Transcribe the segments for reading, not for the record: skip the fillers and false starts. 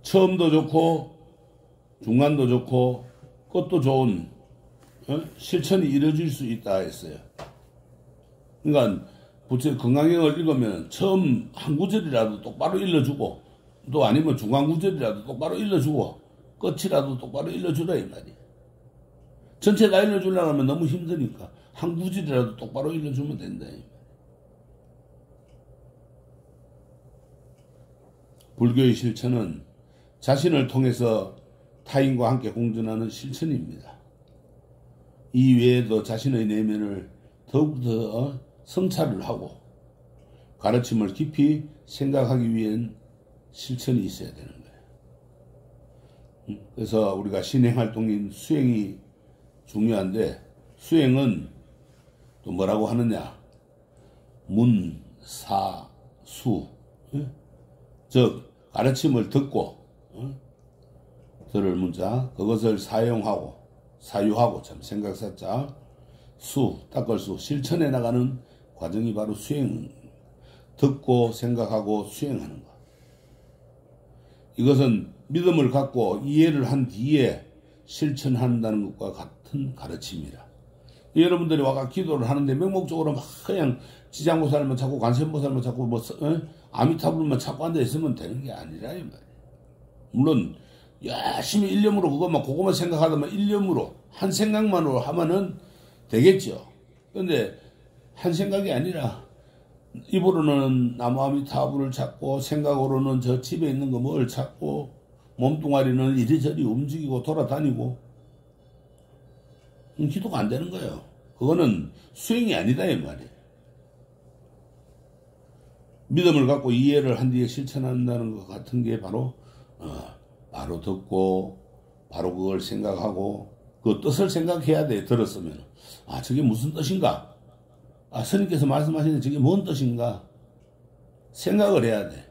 처음도 좋고 중간도 좋고 끝도 좋은 실천이 이루어질 수 있다 했어요. 그러니까 건강경을 읽으면 처음 한 구절이라도 똑바로 읽어주고 또 아니면 중간 구절이라도 똑바로 읽어주고 끝이라도 똑바로 읽어주라 이 말이에요. 전체 다 읽어주려고 하면 너무 힘드니까 한 구절이라도 똑바로 읽어주면 된다 이 말이에요. 불교의 실천은 자신을 통해서 타인과 함께 공존하는 실천입니다. 이 외에도 자신의 내면을 더욱더 성찰을 하고 가르침을 깊이 생각하기 위한 실천이 있어야 되는 거예요. 그래서 우리가 신행활동인 수행이 중요한데 수행은 또 뭐라고 하느냐? 문, 사, 수. 즉 가르침을 듣고 들을 문자 그것을 사용하고 사유하고 참 생각사자 수 닦을 수 실천해 나가는 과정이 바로 수행. 듣고 생각하고 수행하는 것. 이것은 믿음을 갖고 이해를 한 뒤에 실천한다는 것과 같은 가르침이라. 여러분들이 와가 기도를 하는데 명목적으로 막 그냥 지장보살만 찾고 관세음보살만 찾고 뭐 아미타불만 찾고 앉아 있으면 되는 게 아니라 이 말이에요. 물론 열심히 일념으로 그것만 생각하다만 일념으로 한 생각만으로 하면은 되겠죠. 그런데 한 생각이 아니라 입으로는 나무 아미타불을 찾고 생각으로는 저 집에 있는 거 뭘 찾고 몸뚱아리는 이리저리 움직이고 돌아다니고 기도가 안 되는 거예요. 그거는 수행이 아니다 이 말이에요. 믿음을 갖고 이해를 한 뒤에 실천한다는 것 같은 게 바로 바로 듣고 바로 그걸 생각하고 그 뜻을 생각해야 돼. 들었으면 저게 무슨 뜻인가? 스님께서 말씀하시는 저게 뭔 뜻인가? 생각을 해야 돼.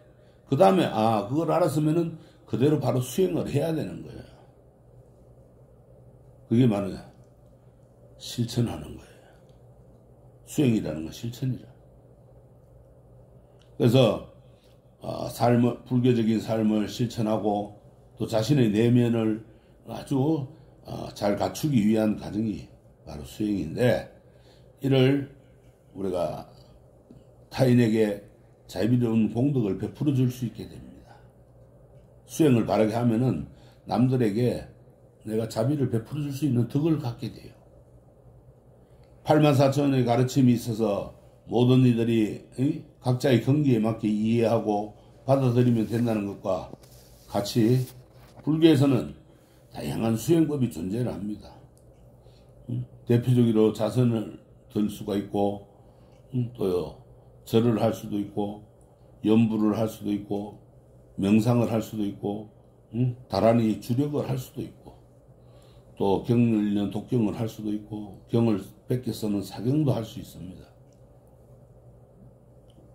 그 다음에 그걸 알았으면은 그대로 바로 수행을 해야 되는 거예요. 그게 바로 실천하는 거예요. 수행이라는 건 실천이라. 그래서 불교적인 삶을 실천하고 또 자신의 내면을 아주 잘 갖추기 위한 과정이 바로 수행인데 이를 우리가 타인에게 자비로운 공덕을 베풀어 줄 수 있게 됩니다. 수행을 바르게 하면은 남들에게 내가 자비를 베풀어 줄 수 있는 덕을 갖게 돼요. 84,000원의 가르침이 있어서 모든 이들이 각자의 경기에 맞게 이해하고 받아들이면 된다는 것과 같이 불교에서는 다양한 수행법이 존재를 합니다. 대표적으로 자선을 들 수가 있고 또 절을 할 수도 있고 연부를 할 수도 있고 명상을 할 수도 있고 다란히 주력을 할 수도 있고 또 경을 읽는 독경을 할 수도 있고 경을 뺏겨 쓰는 사경도 할 수 있습니다.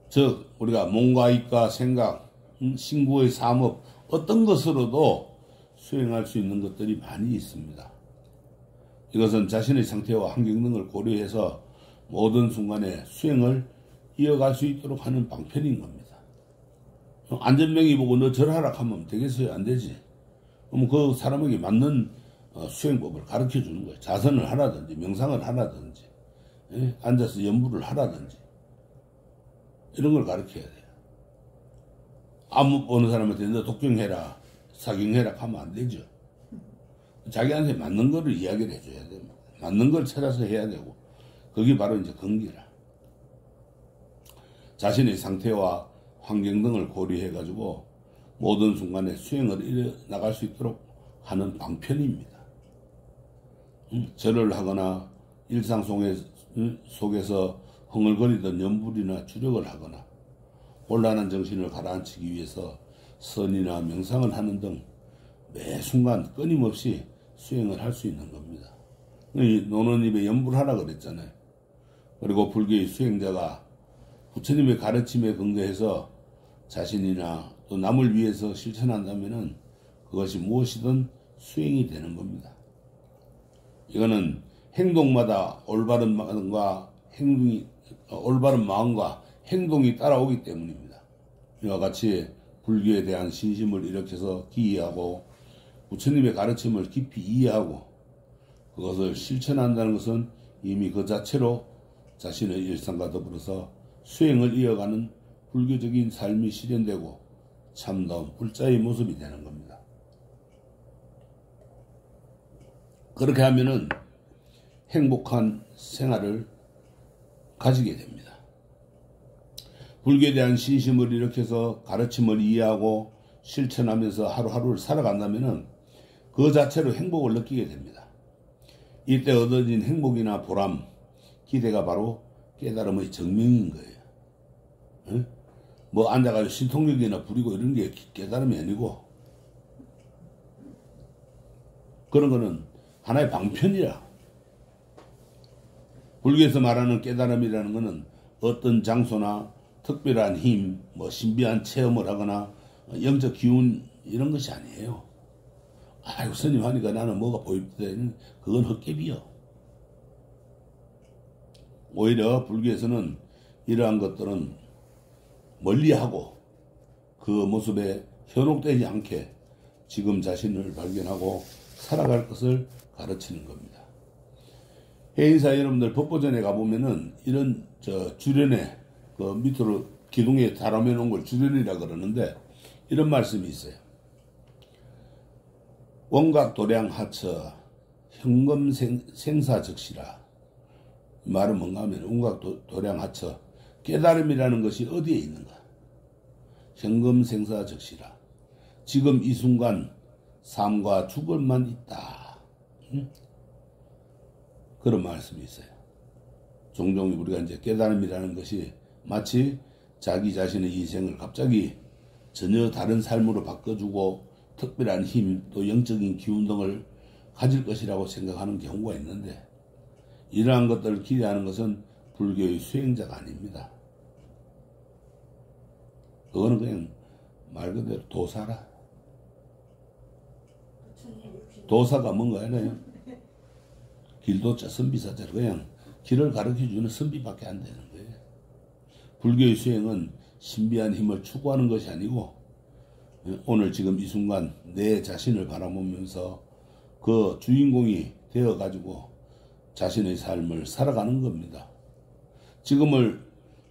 즉 우리가 몸과 입과 생각, 신구의 사업 어떤 것으로도 수행할 수 있는 것들이 많이 있습니다. 이것은 자신의 상태와 환경 등을 고려해서 모든 순간에 수행을 이어갈 수 있도록 하는 방편인 겁니다. 안전병이 보고 너 절하라 하면 되겠어요? 안 되지. 그럼 그 사람에게 맞는 수행법을 가르쳐 주는 거예요. 자선을 하라든지 명상을 하라든지 앉아서 연부를 하라든지 이런 걸 가르쳐야 돼요. 안무 보는 사람한테 너 독경해라 사경해라 하면 안 되죠. 자기한테 맞는 거를 이야기를 해줘야 됩니다. 맞는 걸 찾아서 해야 되고 그게 바로 이제 건기라. 자신의 상태와 환경 등을 고려해 가지고 모든 순간에 수행을 이어 나갈 수 있도록 하는 방편입니다. 절을 하거나 일상 속에서 흥얼거리던 연불이나 주력을 하거나 혼란한 정신을 가라앉히기 위해서 선이나 명상을 하는 등 매 순간 끊임없이 수행을 할 수 있는 겁니다. 노는 입에 연불하라 그랬잖아요. 그리고 불교의 수행자가 부처님의 가르침에 근거해서 자신이나 또 남을 위해서 실천한다면은 그것이 무엇이든 수행이 되는 겁니다. 이거는 행동마다 올바른 마음과 행동이 따라오기 때문입니다. 이와 같이 불교에 대한 신심을 일으켜서 기이하고 부처님의 가르침을 깊이 이해하고 그것을 실천한다는 것은 이미 그 자체로 자신의 일상과 더불어서 수행을 이어가는 불교적인 삶이 실현되고 참다운 불자의 모습이 되는 겁니다. 그렇게 하면은 행복한 생활을 가지게 됩니다. 불교에 대한 신심을 일으켜서 가르침을 이해하고 실천하면서 하루하루를 살아간다면은 그 자체로 행복을 느끼게 됩니다. 이때 얻어진 행복이나 보람, 기대가 바로 깨달음의 증명인 거예요. 응? 뭐 앉아가지고 신통력이나 부리고 이런 게 깨달음이 아니고 그런 거는 하나의 방편이라. 불교에서 말하는 깨달음이라는 것은 어떤 장소나 특별한 힘, 뭐 신비한 체험을 하거나 영적 기운 이런 것이 아니에요. 아이고 스님 하니까 나는 뭐가 보입니다. 그건 헛개비요. 오히려 불교에서는 이러한 것들은 멀리하고 그 모습에 현혹되지 않게 지금 자신을 발견하고 살아갈 것을 가르치는 겁니다. 해인사 여러분들 법보전에 가보면은 이런 주련에 그 밑으로 기둥에 달아매 놓은 걸 주련이라 그러는데 이런 말씀이 있어요. 원각도량 하처 현금생사적시라. 이 말은 뭔가 하면 원각도량 하처 깨달음이라는 것이 어디에 있는가? 현금생사적시라. 지금 이 순간 삶과 죽음만 있다. 그런 말씀이 있어요. 종종 우리가 이제 깨달음이라는 것이 마치 자기 자신의 인생을 갑자기 전혀 다른 삶으로 바꿔주고 특별한 힘 또 영적인 기운 등을 가질 것이라고 생각하는 경우가 있는데 이러한 것들을 기대하는 것은 불교의 수행자가 아닙니다. 그거는 그냥 말 그대로 도사라. 도사가 뭔가 알아요? 길도자 선비사자로 그냥 길을 가르쳐주는 선비밖에 안 되는 거예요. 불교의 수행은 신비한 힘을 추구하는 것이 아니고 오늘 지금 이 순간 내 자신을 바라보면서 그 주인공이 되어가지고 자신의 삶을 살아가는 겁니다. 지금을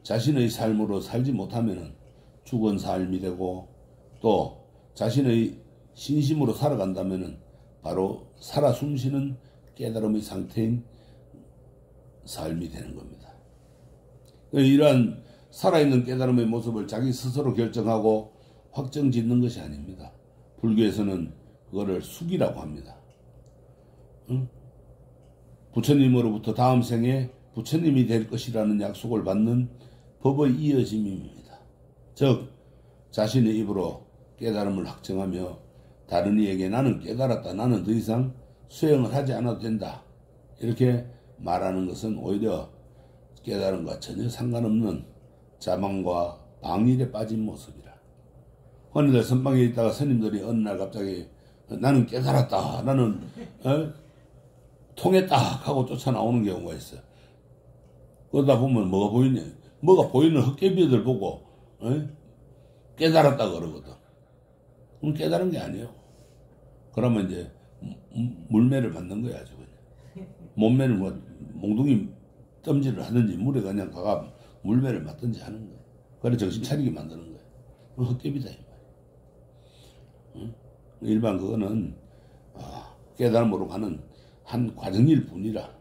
자신의 삶으로 살지 못하면 죽은 삶이 되고 또 자신의 신심으로 살아간다면 바로 살아 숨쉬는 깨달음의 상태인 삶이 되는 겁니다. 이러한 살아있는 깨달음의 모습을 자기 스스로 결정하고 확정 짓는 것이 아닙니다. 불교에서는 그거를 숙이라고 합니다. 응? 부처님으로부터 다음 생에 부처님이 될 것이라는 약속을 받는 법의 이어짐입니다. 즉 자신의 입으로 깨달음을 확정하며 다른 이에게 나는 깨달았다. 나는 더 이상 수행을 하지 않아도 된다. 이렇게 말하는 것은 오히려 깨달음과 전혀 상관없는 자만과 방일에 빠진 모습이라. 어느날 선방에 있다가 스님들이 어느 날 갑자기 나는 깨달았다. 나는 통했다 하고 쫓아나오는 경우가 있어요. 그러다 보면 뭐가 보이냐. 뭐가 보이는 헛개비들 보고 깨달았다 그러거든. 그럼 깨달은 게 아니에요. 그러면 이제 물매를 맞는 거야 아주 그냥. 몸매를 뭐 몽둥이 덤질을 하든지 물에 그냥 가가 물매를 맞든지 하는 거야. 그래 정신 차리게 만드는 거야. 헛개비다 이 말이야. 응? 일반 그거는 깨달음으로 가는 한 과정일 뿐이라.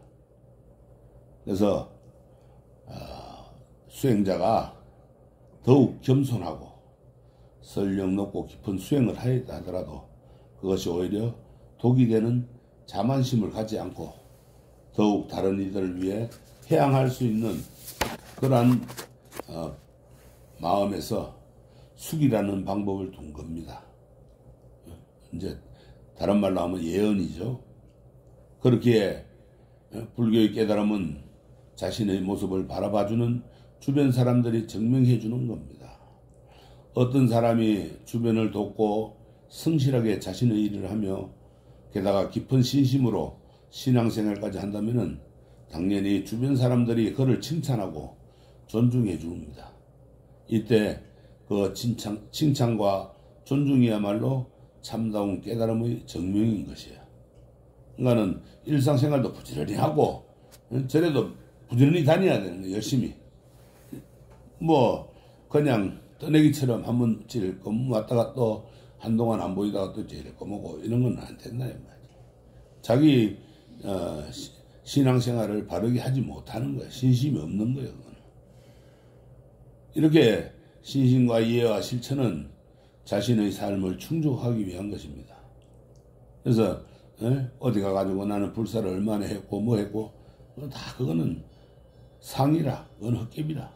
그래서 수행자가 더욱 겸손하고 설령 높고 깊은 수행을 하였다 하더라도 그것이 오히려 독이 되는 자만심을 갖지 않고 더욱 다른 이들을 위해 해양할 수 있는 그러한 마음에서 숙이라는 방법을 둔 겁니다. 이제 다른 말로 하면 예언이죠. 그렇기에 불교의 깨달음은 자신의 모습을 바라봐주는 주변 사람들이 증명해 주는 겁니다. 어떤 사람이 주변을 돕고 성실하게 자신의 일을 하며 게다가 깊은 신심으로 신앙생활까지 한다면 당연히 주변 사람들이 그를 칭찬하고 존중해 줍니다. 이때 그 칭찬과 존중이야말로 참다운 깨달음의 증명인 것이에요. 그러니까는 일상생활도 부지런히 하고 저래도 부지런히 다녀야 되는 거예요. 열심히. 뭐 그냥 떠내기처럼 한번 찔끔 왔다가 또 한동안 안 보이다가 또 찔끔 오고 이런 건 안 된다 이 말이에요. 자기 신앙생활을 바르게 하지 못하는 거예요. 신심이 없는 거예요. 그거는. 이렇게 신심과 이해와 실천은 자신의 삶을 충족하기 위한 것입니다. 그래서 어디 가가지고 나는 불사를 얼마나 했고 뭐 했고 다 그거는 상이라, 그건 헛개비라.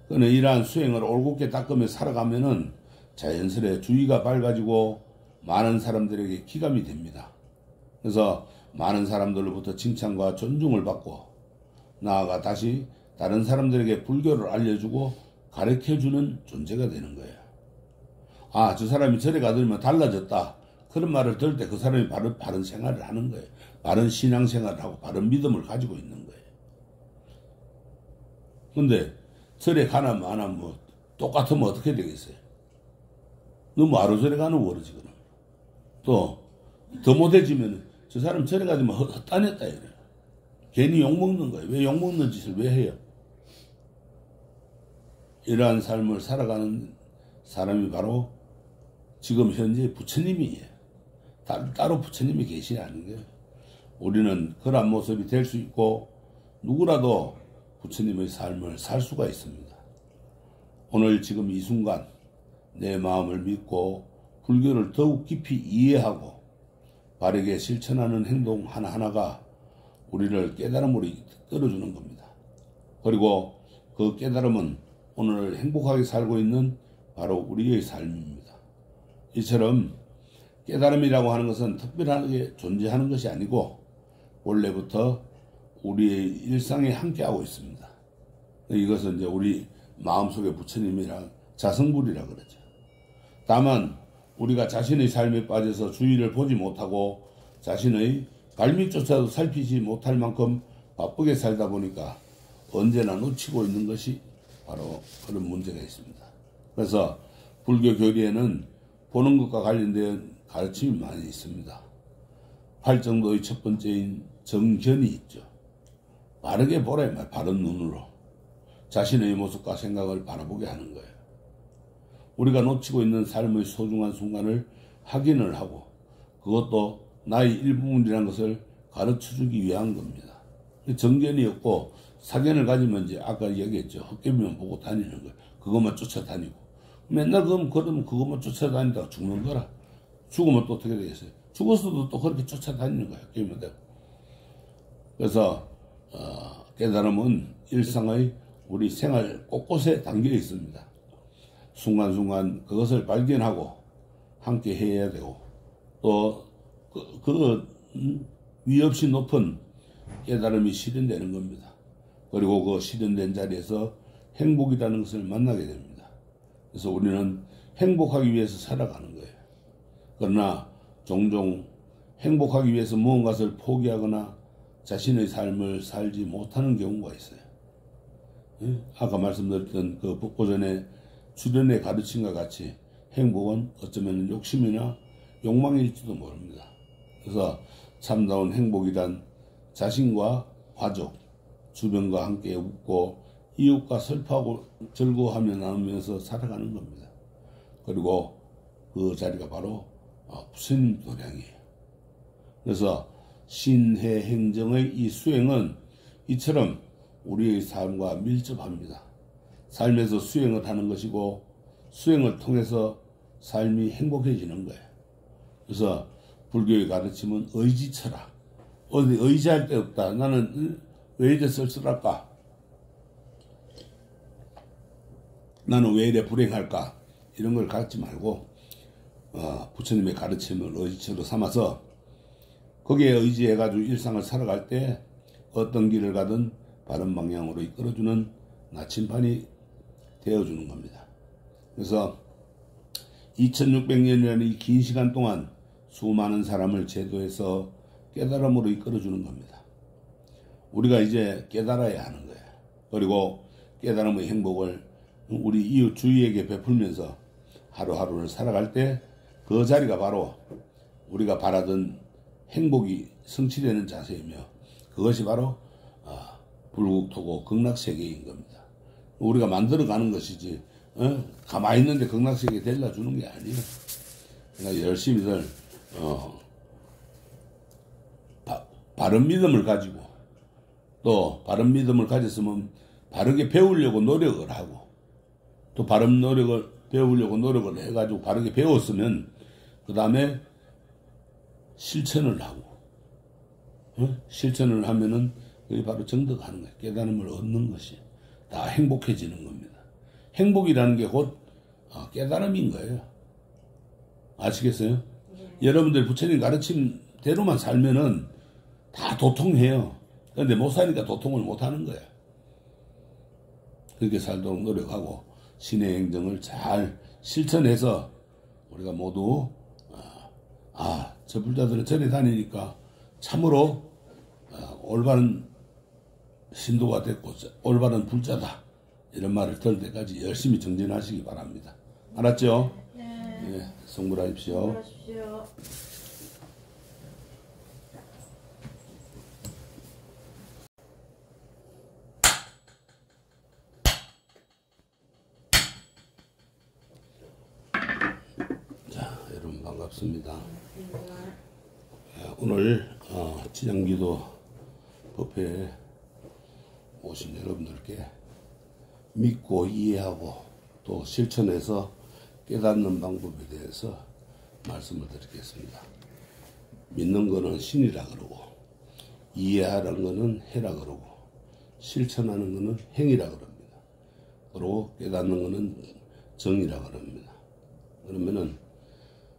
그는 이러한 수행을 올곧게 닦으며 살아가면은 자연스레 주의가 밝아지고 많은 사람들에게 기감이 됩니다. 그래서 많은 사람들로부터 칭찬과 존중을 받고 나아가 다시 다른 사람들에게 불교를 알려주고 가르쳐주는 존재가 되는 거예요. 아, 저 사람이 절에 가더니만 달라졌다. 그런 말을 들을 때 그 사람이 바른 생활을 하는 거예요. 바른 신앙생활을 하고 바른 믿음을 가지고 있는 거예요. 근데 절에 가나 마나 뭐 똑같으면 어떻게 되겠어요? 너무 아로절에 가는 거지 그럼. 또 더 못해지면 저 사람 절에 가지면 헛다녔다 이래. 괜히 욕먹는 거예요. 왜 욕먹는 짓을 왜 해요? 이러한 삶을 살아가는 사람이 바로 지금 현재 부처님이에요. 따로 부처님이 계시라는 거예요. 우리는 그런 모습이 될 수 있고 누구라도 부처님의 삶을 살 수가 있습니다. 오늘 지금 이 순간 내 마음을 믿고 불교를 더욱 깊이 이해하고 바르게 실천하는 행동 하나하나가 우리를 깨달음으로 이끌어주는 겁니다. 그리고 그 깨달음은 오늘 행복하게 살고 있는 바로 우리의 삶입니다. 이처럼 깨달음이라고 하는 것은 특별하게 존재하는 것이 아니고 원래부터 우리의 일상에 함께하고 있습니다. 이것은 이제 우리 마음속에 부처님이랑 자성불이라 그러죠. 다만 우리가 자신의 삶에 빠져서 주의를 보지 못하고 자신의 발밑조차도 살피지 못할 만큼 바쁘게 살다 보니까 언제나 놓치고 있는 것이 바로 그런 문제가 있습니다. 그래서 불교 교리에는 보는 것과 관련된 가르침이 많이 있습니다. 팔정도의 첫 번째인 정견이 있죠. 바르게 보라 이 말, 바른 눈으로 자신의 모습과 생각을 바라보게 하는 거예요. 우리가 놓치고 있는 삶의 소중한 순간을 확인을 하고 그것도 나의 일부분이라는 것을 가르쳐주기 위한 겁니다. 정견이 없고 사견을 가지면 이제 아까 얘기했죠. 헛개비만 보고 다니는 거예요. 그것만 쫓아다니고 맨날 그러면 그것만 쫓아다니다가 죽는 거라. 죽으면 또 어떻게 되겠어요? 죽었어도 또 그렇게 쫓아다니는 거예요. 헛개비만 되고. 그래서 깨달음은 일상의 우리 생활 곳곳에 담겨 있습니다. 순간순간 그것을 발견하고 함께 해야 되고 또 위 없이 높은 깨달음이 실현되는 겁니다. 그리고 그 실현된 자리에서 행복이라는 것을 만나게 됩니다. 그래서 우리는 행복하기 위해서 살아가는 거예요. 그러나 종종 행복하기 위해서 무언가를 포기하거나 자신의 삶을 살지 못하는 경우가 있어요. 아까 말씀드렸던 그 법고전의 주변의 가르침과 같이 행복은 어쩌면 욕심이나 욕망일지도 모릅니다. 그래서 참다운 행복이란 자신과 가족, 주변과 함께 웃고 이웃과 슬퍼하고 즐거워하며 나누면서 살아가는 겁니다. 그리고 그 자리가 바로 부처님 도량이에요. 그래서 신해 행정의 이 수행은 이처럼 우리의 삶과 밀접합니다. 삶에서 수행을 하는 것이고 수행을 통해서 삶이 행복해지는 거예요. 그래서 불교의 가르침은 의지처라. 어디 의지할 데 없다. 나는 왜 이래 쓸쓸할까? 나는 왜 이래 불행할까? 이런 걸 가르치지 말고 부처님의 가르침을 의지처로 삼아서 거기에 의지해가지고 일상을 살아갈 때 어떤 길을 가든 바른 방향으로 이끌어주는 나침반이 되어주는 겁니다. 그래서 2600년이라는 이 긴 시간 동안 수많은 사람을 제도해서 깨달음으로 이끌어주는 겁니다. 우리가 이제 깨달아야 하는 거예요. 그리고 깨달음의 행복을 우리 이웃 주위에게 베풀면서 하루하루를 살아갈 때 그 자리가 바로 우리가 바라던 행복이 성취되는 자세이며 그것이 바로 불국토고 극락세계인 겁니다. 우리가 만들어가는 것이지 가만히 있는데 극락세계 데려주는 게 아니에요. 그러니까 열심히들 바른 믿음을 가지고 또 바른 믿음을 가졌으면 바르게 배우려고 노력을 하고 또 바른 노력을 배우려고 노력을 해가지고 바르게 배웠으면 그 다음에 실천을 하고 실천을 하면은 그게 바로 정덕하는 거예요. 깨달음을 얻는 것이 다 행복해지는 겁니다. 행복이라는 게 곧 깨달음인 거예요. 아시겠어요? 여러분들 부처님 가르침대로만 살면은 다 도통해요. 그런데 못 사니까 도통을 못 하는 거야. 그렇게 살도록 노력하고 신의 행정을 잘 실천해서 우리가 모두 저 불자들은 절에 다니니까 참으로 올바른 신도가 됐고 올바른 불자다 이런 말을 들을 때까지 열심히 정진하시기 바랍니다. 알았죠? 네. 성불하십시오. 자, 여러분 반갑습니다. 오늘 지장기도 법회에 오신 여러분들께 믿고 이해하고 또 실천해서 깨닫는 방법에 대해서 말씀을 드리겠습니다. 믿는 거는 신이라 그러고 이해하는 거는 해라 그러고 실천하는 거는 행이라 그럽니다. 그리고 깨닫는 거는 정이라 그럽니다. 그러면은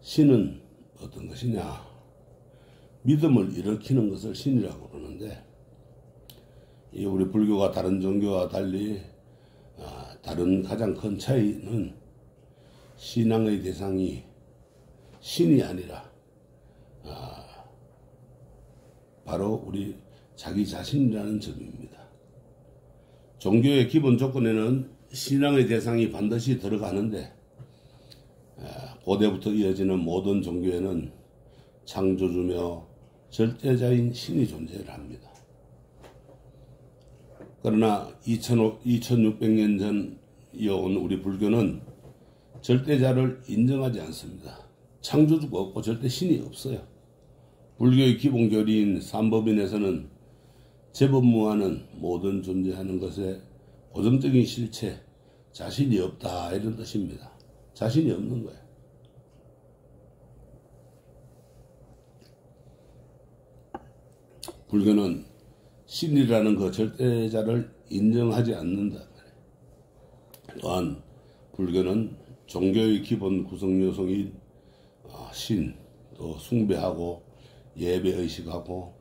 신은 어떤 것이냐? 믿음을 일으키는 것을 신이라고 그러는데 이 우리 불교가 다른 종교와 달리 다른 가장 큰 차이는 신앙의 대상이 신이 아니라 바로 우리 자기 자신이라는 점입니다. 종교의 기본 조건에는 신앙의 대상이 반드시 들어가는데 고대부터 이어지는 모든 종교에는 창조주며 절대자인 신이 존재를 합니다. 그러나 2600년 전 이어온 우리 불교는 절대자를 인정하지 않습니다. 창조주가 없고 절대 신이 없어요. 불교의 기본 교리인 삼법인에서는 제법무하는 모든 존재하는 것에 고정적인 실체, 자신이 없다 이런 뜻입니다. 자신이 없는 거예요. 불교는 신이라는 그 절대자를 인정하지 않는다. 또한 불교는 종교의 기본 구성 요소인 신, 또 숭배하고 예배의식하고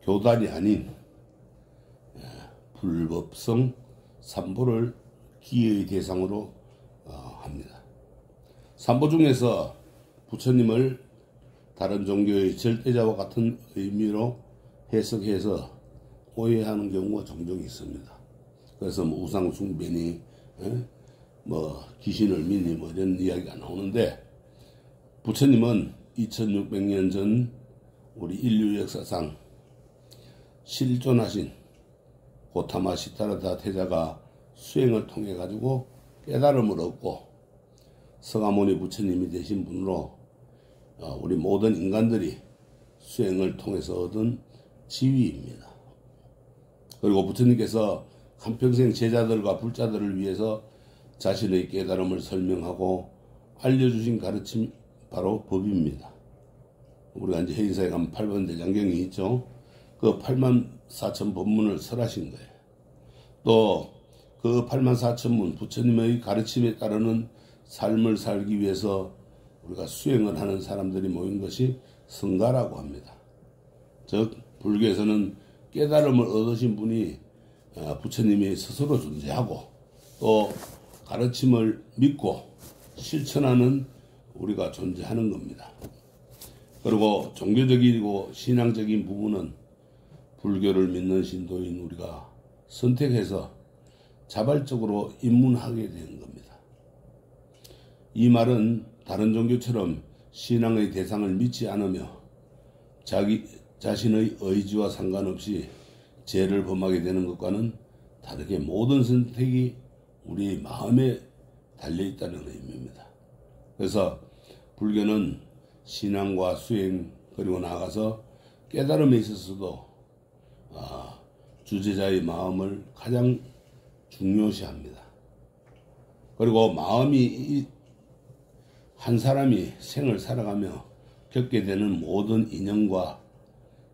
교단이 아닌 불법성 삼보를 기의 대상으로 합니다. 삼보 중에서 부처님을 다른 종교의 절대자와 같은 의미로 해석해서 오해하는 경우가 종종 있습니다. 그래서 뭐 우상숭배니 뭐 귀신을 믿니 뭐 이런 이야기가 나오는데 부처님은 2600년 전 우리 인류 역사상 실존하신 고타마 시타르다 태자가 수행을 통해 가지고 깨달음을 얻고 서가모니 부처님이 되신 분으로 우리 모든 인간들이 수행을 통해서 얻은 지위입니다. 그리고 부처님께서 한평생 제자들과 불자들을 위해서 자신의 깨달음을 설명하고 알려주신 가르침 바로 법입니다. 우리가 이제 해인사에 가면 8번 대장경이 있죠. 그 84,000 법문을 설하신 거예요. 또 그 84,000문 부처님의 가르침에 따르는 삶을 살기 위해서 우리가 수행을 하는 사람들이 모인 것이 성가라고 합니다. 즉 불교에서는 깨달음을 얻으신 분이 부처님이 스스로 존재하고 또 가르침을 믿고 실천하는 우리가 존재하는 겁니다. 그리고 종교적이고 신앙적인 부분은 불교를 믿는 신도인 우리가 선택해서 자발적으로 입문하게 된 겁니다. 이 말은 다른 종교처럼 신앙의 대상을 믿지 않으며 자기 자신의 의지와 상관없이 죄를 범하게 되는 것과는 다르게 모든 선택이 우리 마음에 달려있다는 의미입니다. 그래서 불교는 신앙과 수행 그리고 나아가서 깨달음에 있어서도 주제자의 마음을 가장 중요시합니다. 그리고 마음이 한 사람이 생을 살아가며 겪게 되는 모든 인연과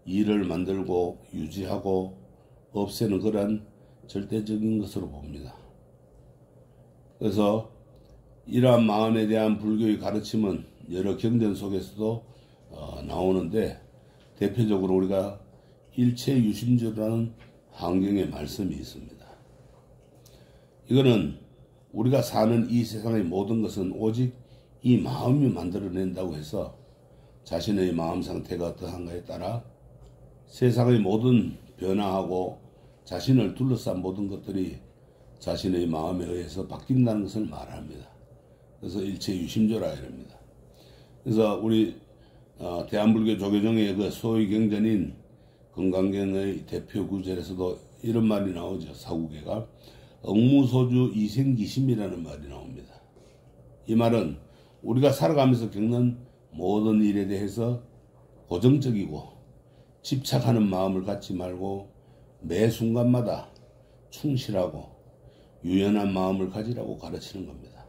일을 만들고 유지하고 없애는 그런 절대적인 것으로 봅니다. 그래서 이러한 마음에 대한 불교의 가르침은 여러 경전 속에서도 나오는데 대표적으로 우리가 일체유심조라는 환경의 말씀이 있습니다. 이거는 우리가 사는 이 세상의 모든 것은 오직 이 마음이 만들어낸다고 해서 자신의 마음 상태가 어떠한가에 따라 세상의 모든 변화하고 자신을 둘러싼 모든 것들이 자신의 마음에 의해서 바뀐다는 것을 말합니다. 그래서 일체유심조라 이럽니다. 그래서 우리 대한불교 조계종의 그 소위 경전인 건강경의 대표 구절에서도 이런 말이 나오죠. 사구계가 억무소주 이생기심이라는 말이 나옵니다. 이 말은 우리가 살아가면서 겪는 모든 일에 대해서 고정적이고 집착하는 마음을 갖지 말고 매 순간마다 충실하고 유연한 마음을 가지라고 가르치는 겁니다.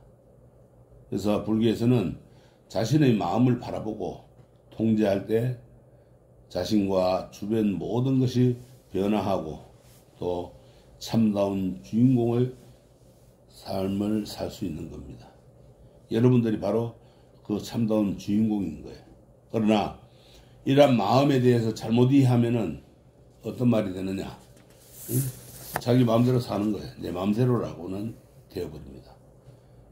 그래서 불교에서는 자신의 마음을 바라보고 통제할 때 자신과 주변 모든 것이 변화하고 또 참다운 주인공의 삶을 살 수 있는 겁니다. 여러분들이 바로 그 참다운 주인공인 거예요. 그러나 이러한 마음에 대해서 잘못 이해하면은 어떤 말이 되느냐? 자기 마음대로 사는 거예요. 내 마음대로라고는 되어버립니다.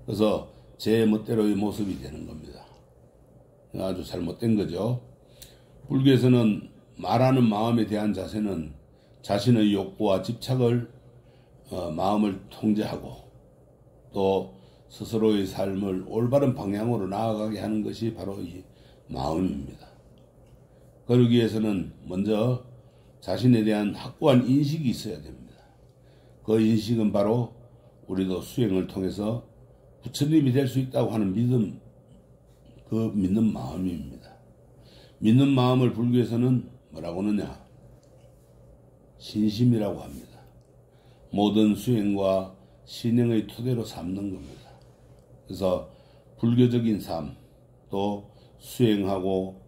그래서 제 멋대로의 모습이 되는 겁니다. 아주 잘못된 거죠. 불교에서는 말하는 마음에 대한 자세는 자신의 욕구와 집착을 마음을 통제하고 또 스스로의 삶을 올바른 방향으로 나아가게 하는 것이 바로 이 마음입니다. 그러기 위해서는 먼저 자신에 대한 확고한 인식이 있어야 됩니다. 그 인식은 바로 우리도 수행을 통해서 부처님이 될 수 있다고 하는 믿음, 그 믿는 마음입니다. 믿는 마음을 불교에서는 뭐라고 하느냐? 신심이라고 합니다. 모든 수행과 신행의 토대로 삼는 겁니다. 그래서 불교적인 삶, 또 수행하고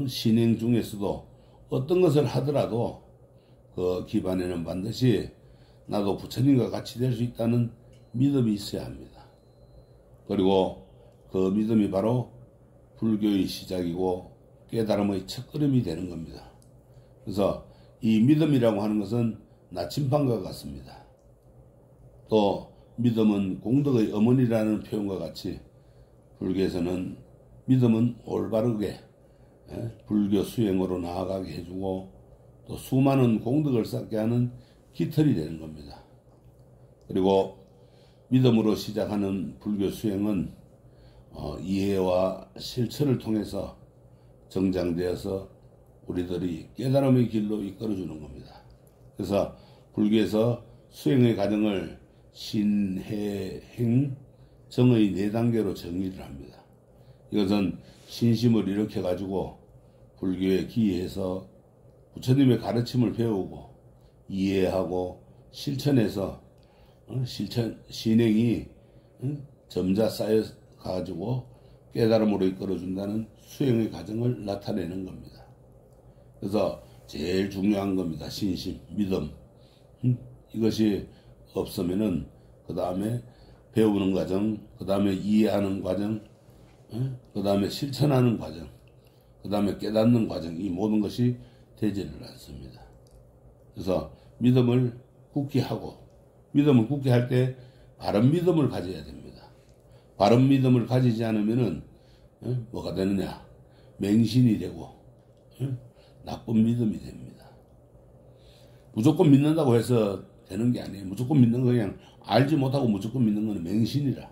신행 중에서도 어떤 것을 하더라도 그 기반에는 반드시 나도 부처님과 같이 될 수 있다는 믿음이 있어야 합니다. 그리고 그 믿음이 바로 불교의 시작이고 깨달음의 첫걸음이 되는 겁니다. 그래서 이 믿음이라고 하는 것은 나침반과 같습니다. 또 믿음은 공덕의 어머니라는 표현과 같이 불교에서는 믿음은 올바르게 불교 수행으로 나아가게 해주고 또 수많은 공덕을 쌓게 하는 깃털이 되는 겁니다. 그리고 믿음으로 시작하는 불교 수행은 이해와 실천을 통해서 정장되어서 우리들이 깨달음의 길로 이끌어주는 겁니다. 그래서 불교에서 수행의 과정을 신해행 정의 4단계로 정의를 합니다. 이것은 신심을 일으켜가지고 불교에 기해서 부처님의 가르침을 배우고 이해하고 실천해서 신행이 점자 쌓여가지고 깨달음으로 이끌어준다는 수행의 과정을 나타내는 겁니다. 그래서 제일 중요한 겁니다. 신심, 믿음. 이것이 없으면은 그 다음에 배우는 과정, 그 다음에 이해하는 과정, 그 다음에 실천하는 과정, 그 다음에 깨닫는 과정, 이 모든 것이 되지를 않습니다. 그래서 믿음을 굳게 하고, 믿음을 굳게 할 때 바른 믿음을 가져야 됩니다. 바른 믿음을 가지지 않으면은 뭐가 되느냐? 맹신이 되고 나쁜 믿음이 됩니다. 무조건 믿는다고 해서 되는 게 아니에요. 무조건 믿는 거 그냥 알지 못하고 무조건 믿는 거는 맹신이라.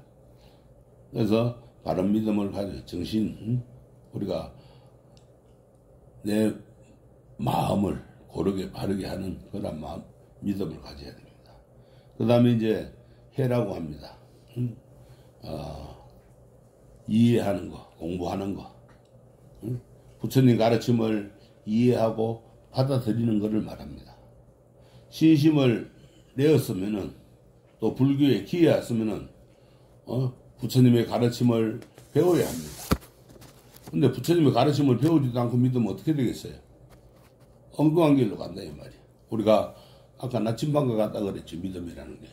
그래서 바른 믿음을 가져 정신, 우리가 내 마음을 고르게 바르게 하는 그런 마음, 믿음을 가져야 됩니다. 그 다음에 이제 해라고 합니다. 이해하는 거, 공부하는 거. 부처님 가르침을 이해하고 받아들이는 것을 말합니다. 신심을 내었으면은, 또 불교에 기여했으면은, 부처님의 가르침을 배워야 합니다. 근데 부처님의 가르침을 배우지도 않고 믿으면 어떻게 되겠어요? 엉뚱한 길로 간다, 이 말이야. 우리가 아까 나침반과 같다 그랬지, 믿음이라는 게.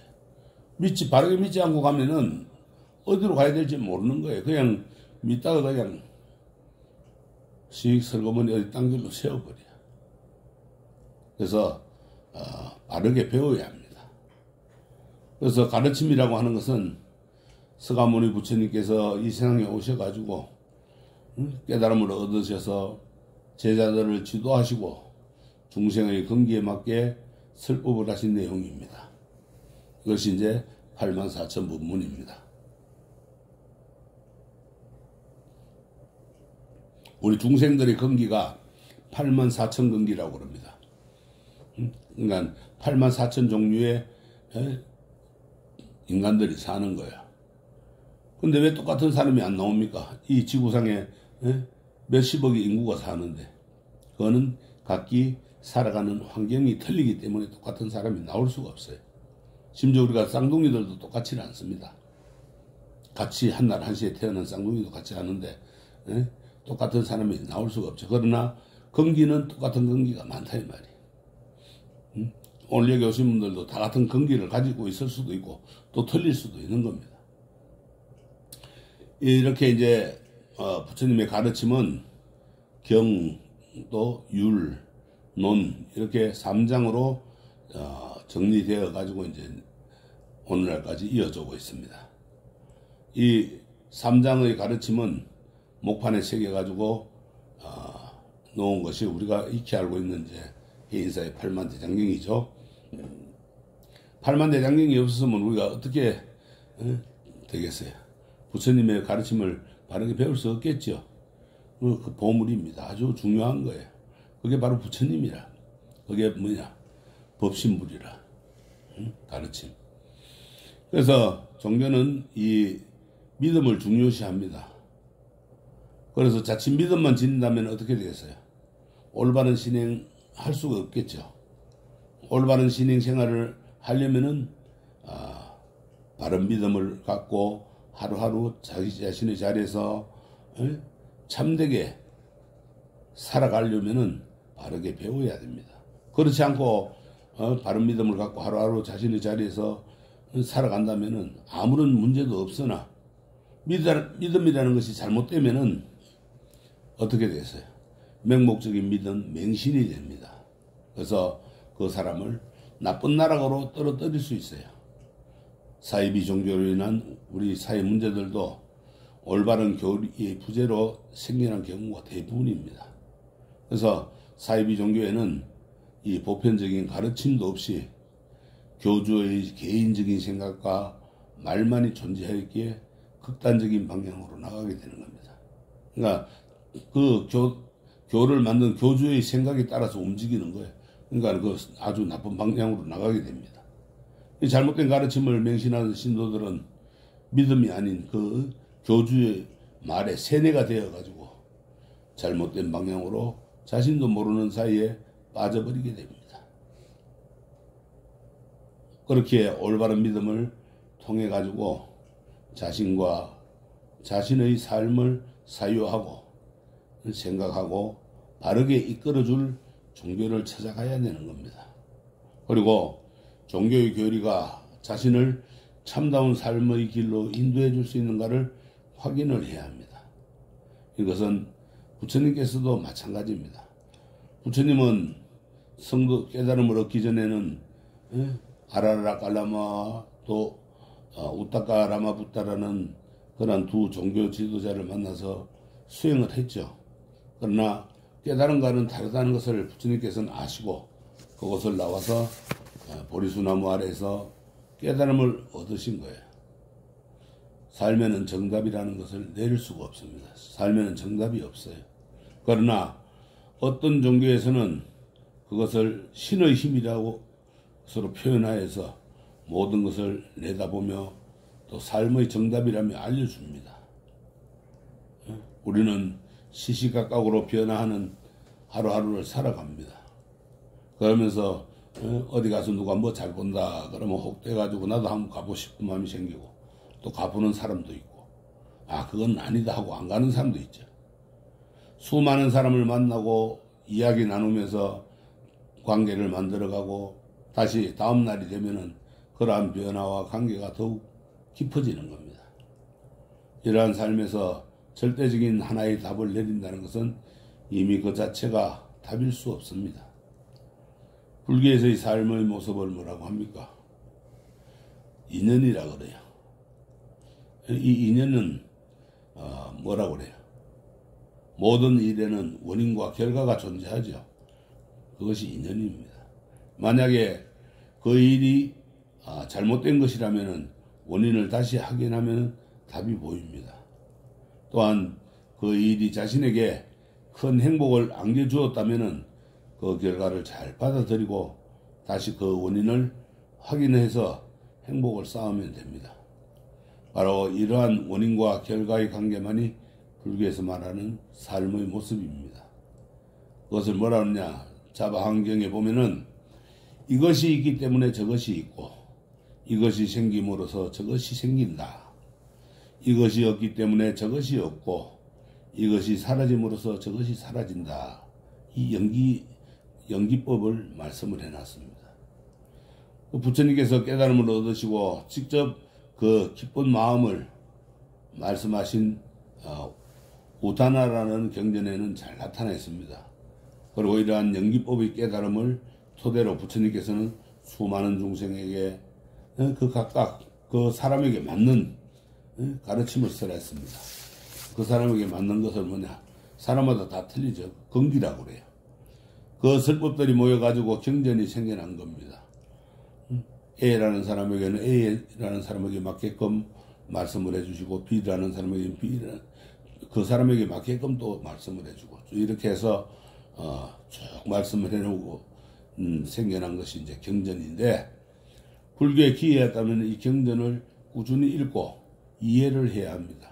바르게 믿지 않고 가면은 어디로 가야 될지 모르는 거예요. 그냥 믿다가 그냥 씩 설거머니 어디 딴 길로 세워버려. 그래서 바르게 배워야 합니다. 그래서 가르침이라고 하는 것은 서가모니 부처님께서 이 세상에 오셔가지고 깨달음을 얻으셔서 제자들을 지도하시고 중생의 건기에 맞게 설법을 하신 내용입니다. 이것이 이제 84,000법문입니다. 우리 중생들의 건기가 84,000건기라고 그럽니다. 그러니까 84,000 종류의 인간들이 사는 거야. 근데 왜 똑같은 사람이 안 나옵니까? 이 지구상에 몇십억의 인구가 사는데 그거는 각기 살아가는 환경이 틀리기 때문에 똑같은 사람이 나올 수가 없어요. 심지어 우리가 쌍둥이들도 똑같지는 않습니다. 같이 한날 한시에 태어난 쌍둥이도 같이 하는데 똑같은 사람이 나올 수가 없죠. 그러나 건기는 똑같은 건기가 많다 이 말이에요. 오늘 여기 오신 분들도 다 같은 건기를 가지고 있을 수도 있고 또 틀릴 수도 있는 겁니다. 이렇게 이제 부처님의 가르침은 경, 또 율, 논 이렇게 3장으로 정리되어 가지고 이제 오늘날까지 이어져 오고 있습니다. 이 3장의 가르침은 목판에 새겨 가지고 놓은 것이 우리가 익히 알고 있는 이제 해인사의 8만대장경이죠. 8만대장경이 없었으면 우리가 어떻게 되겠어요? 부처님의 가르침을 바르게 배울 수 없겠죠. 그 보물입니다. 아주 중요한 거예요. 그게 바로 부처님이라. 그게 뭐냐? 법신불이라. 가르침. 그래서 종교는 이 믿음을 중요시합니다. 그래서 자칫 믿음만 지닌다면 어떻게 되겠어요? 올바른 신행할 수가 없겠죠. 올바른 신행 생활을 하려면은 바른 믿음을 갖고 하루하루 자기 자신의 자리에서 참되게 살아가려면은 바르게 배워야 됩니다. 그렇지 않고 바른 믿음을 갖고 하루하루 자신의 자리에서 살아간다면은 아무런 문제도 없으나 믿음이라는 것이 잘못되면은 어떻게 되겠어요? 맹목적인 믿음, 맹신이 됩니다. 그래서 그 사람을 나쁜 나락으로 떨어뜨릴 수 있어요. 사이비 종교로 인한 우리 사회 문제들도 올바른 교리의 부재로 생겨난 경우가 대부분입니다. 그래서 사이비 종교에는 이 보편적인 가르침도 없이 교주의 개인적인 생각과 말만이 존재하였기에 극단적인 방향으로 나가게 되는 겁니다. 그러니까 그 교를 만든 교주의 생각에 따라서 움직이는 거예요. 그러니까 그 아주 나쁜 방향으로 나가게 됩니다. 이 잘못된 가르침을 맹신하는 신도들은 믿음이 아닌 그 교주의 말에 세뇌가 되어가지고 잘못된 방향으로 자신도 모르는 사이에 빠져버리게 됩니다. 그렇게 올바른 믿음을 통해 가지고 자신과 자신의 삶을 사유하고 생각하고 바르게 이끌어줄 종교를 찾아가야 되는 겁니다. 그리고 종교의 교리가 자신을 참다운 삶의 길로 인도해 줄 수 있는가를 확인을 해야 합니다. 이것은 부처님께서도 마찬가지입니다. 부처님은 성도 깨달음을 얻기 전에는 아라라 깔라마 또 우타카 라마 붓다라는 그런 두 종교 지도자를 만나서 수행을 했죠. 그러나 깨달음과는 다르다는 것을 부처님께서는 아시고 그것을 나와서 보리수나무 아래에서 깨달음을 얻으신 거예요. 삶에는 정답이라는 것을 내릴 수가 없습니다. 삶에는 정답이 없어요. 그러나 어떤 종교에서는 그것을 신의 힘이라고 서로 표현하여서 모든 것을 내다보며 또 삶의 정답이라며 알려줍니다. 우리는 시시각각으로 변화하는 하루하루를 살아갑니다. 그러면서 어디 가서 누가 뭐 잘 본다 그러면 혹돼가지고 나도 한번 가보고 싶은 마음이 생기고 또 가보는 사람도 있고 그건 아니다 하고 안 가는 사람도 있죠. 수많은 사람을 만나고 이야기 나누면서 관계를 만들어가고 다시 다음 날이 되면은 그러한 변화와 관계가 더욱 깊어지는 겁니다. 이러한 삶에서 절대적인 하나의 답을 내린다는 것은 이미 그 자체가 답일 수 없습니다. 불교에서의 삶의 모습을 뭐라고 합니까? 인연이라 그래요. 이 인연은 뭐라고 그래요? 모든 일에는 원인과 결과가 존재하죠. 그것이 인연입니다. 만약에 그 일이 잘못된 것이라면 원인을 다시 확인하면 답이 보입니다. 또한 그 일이 자신에게 큰 행복을 안겨주었다면 그 결과를 잘 받아들이고 다시 그 원인을 확인해서 행복을 쌓으면 됩니다. 바로 이러한 원인과 결과의 관계만이 불교에서 말하는 삶의 모습입니다. 그것을 뭐라 하느냐? 자바환경에 보면은 이것이 있기 때문에 저것이 있고 이것이 생김으로써 저것이 생긴다. 이것이 없기 때문에 저것이 없고 이것이 사라짐으로써 저것이 사라진다. 이 연기법을 말씀을 해놨습니다. 부처님께서 깨달음을 얻으시고 직접 그 기쁜 마음을 말씀하신 우타나라는 경전에는 잘 나타나 있습니다. 그리고 이러한 연기법의 깨달음을 토대로 부처님께서는 수많은 중생에게 그 각각 그 사람에게 맞는 가르침을 써라 했습니다. 그 사람에게 맞는 것은 뭐냐? 사람마다 다 틀리죠. 경기라고 그래요. 그 설법들이 모여가지고 경전이 생겨난 겁니다. A라는 사람에게는 A라는 사람에게 맞게끔 말씀을 해주시고 B라는 사람에게는 그 사람에게 맞게끔 또 말씀을 해주고 이렇게 해서 쭉 말씀을 해놓고 생겨난 것이 이제 경전인데 불교에 기여했다면 이 경전을 꾸준히 읽고 이해를 해야 합니다.